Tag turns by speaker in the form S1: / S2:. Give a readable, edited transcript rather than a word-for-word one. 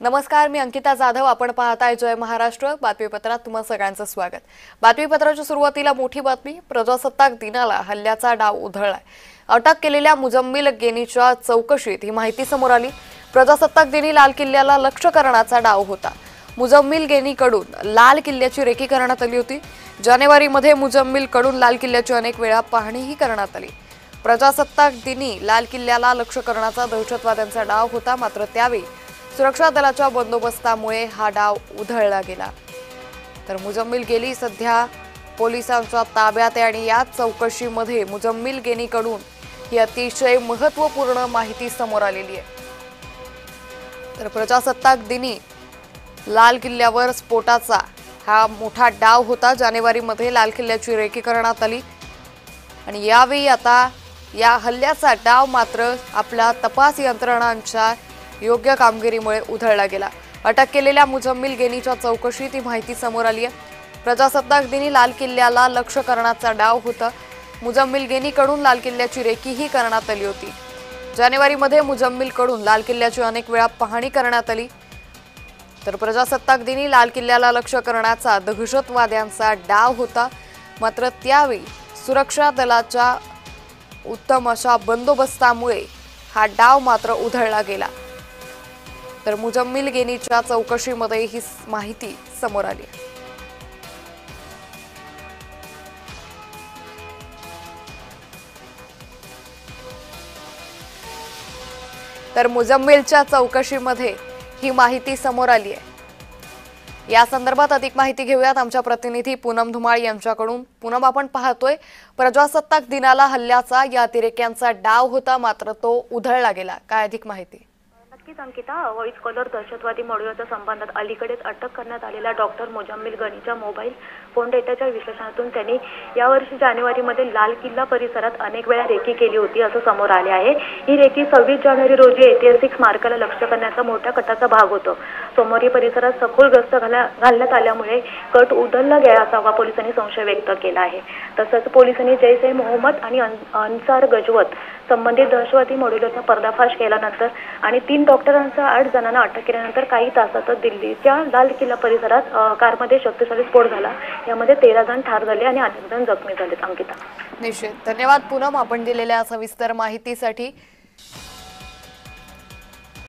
S1: नमस्कार, मी अंकिता जाधव. आपण पाहताय जय महाराष्ट्र बातमीपत्रात तुम्हा सगळ्यांचं स्वागत. बातमीपत्राच्या सुरुवातीला मोठी बातमी. प्रजासत्ताक दिनाला हल्ल्याचा डाव उधळलाय. अटक केलेल्या मुजम्मिल गेनीच्या चौकशीत ही माहिती समोर आली. प्रजासत्ताक दिनी लाल किल्ल्याला लक्ष्य करण्याचा डाव होता. मुजम्मिल गेनीकडून लाल किल्ल्याची रेकी करण्यात आली होती. जानेवारीमध्ये मुजम्मिलकडून लाल किल्ल्याची अनेक वेळा पाहणीही करण्यात आली. प्रजासत्ताक दिनी लाल किल्ल्याला लक्ष्य करण्याचा दहशतवाद्यांचा डाव होता. मात्र त्यावेळी सुरक्षा दलाच्या बंदोबस्तामुळे हा डाव उधळला गेला. तर मुजम्मिल गेनी सध्या पोलिसांच्या ताब्यात आहे आणि या चौकशीमध्ये मुजम्मिल गेनीकडून ही अतिशय महत्त्वपूर्ण माहिती समोर आलेली आहे. तर प्रजासत्ताक दिनी लाल किल्ल्यावर स्फोटाचा हा मोठा डाव होता. जानेवारीमध्ये लाल किल्ल्याची रेकी करण्यात आली आणि यावेळी आता या हल्ल्याचा डाव मात्र आपल्या तपास यंत्रणांच्या योग्य कामगिरीमुळे उधळला गेला. अटक केलेल्या मुजम्मिल गेनीच्या चौकशीत ही माहिती समोर आली आहे. प्रजासत्ताक दिनी लाल किल्ल्याला लक्ष्य करण्याचा डाव होता. मुजम्मिल गेनीकडून लाल किल्ल्याची रेकीही करण्यात आली होती. जानेवारीमध्ये मुजम्मिलकडून लाल किल्ल्याची अनेक वेळा पाहणी करण्यात आली. तर प्रजासत्ताक दिनी लाल किल्ल्याला लक्ष्य करण्याचा दहशतवाद्यांचा डाव होता. मात्र त्यावेळी सुरक्षा दलाच्या उत्तम अशा बंदोबस्तामुळे हा डाव मात्र उधळला गेला. तर मुजम्मिल गेनीच्या चौकशीमध्ये ही माहिती समोर आली. तर मुजम्मिलच्या चौकशीमध्ये ही माहिती समोर आली आहे. या संदर्भात अधिक माहिती घेऊयात आमच्या प्रतिनिधी पूनम धुमाळ यांच्याकडून. पूनम, आपण पाहतोय प्रजासत्ताक दिनाला हल्ल्याचा या अतिरेक्यांचा डाव होता, मात्र तो उधळला गेला. काय अधिक माहिती?
S2: नक्कीच अंकिता, व्हॉइस कॉलर दहशतवादी मॉड्यूलच्या संबंधात अलीकडेच अटक करण्यात आलेल्या डॉक्टर मुजम्मिल गनीच्या मोबाईल फोन डेटाच्या विश्लेषणातून त्यांनी यावर्षी जानेवारीमध्ये लाल किल्ला परिसरात अनेक वेळा रेकी केली होती असं समोर आले आहे. ही रेकी 26 जानेवारी रोजी ऐतिहासिक स्मारकाला लक्ष्य करण्याचा मोठ्या कटाचा भाग होतो. सोमवारी परिसरात सखोल गस्त घालण्यात आल्यामुळे कट उधळला गेला असावा पोलिसांनी संशय व्यक्त केला आहे. तसंच पोलिसांनी जैश ए मोहम्मद आणि अन्सार गजवत संबंधित दहशतवादी मॉड्यूलचा पर्दाफाश केल्यानंतर आणि 3 डॉक्टरांसह 8 जणांना अटक केल्यानंतर काही तासातच दिल्लीच्या लाल किल्ला परिसरात कारमध्ये शक्तिशाली स्फोट झाला. यामध्ये 13 जण ठार झाले आणि अनेक जण जखमी झाले. अंकिता,
S1: निश्चित धन्यवाद पूनम, आपण दिलेल्या सविस्तर माहितीसाठी.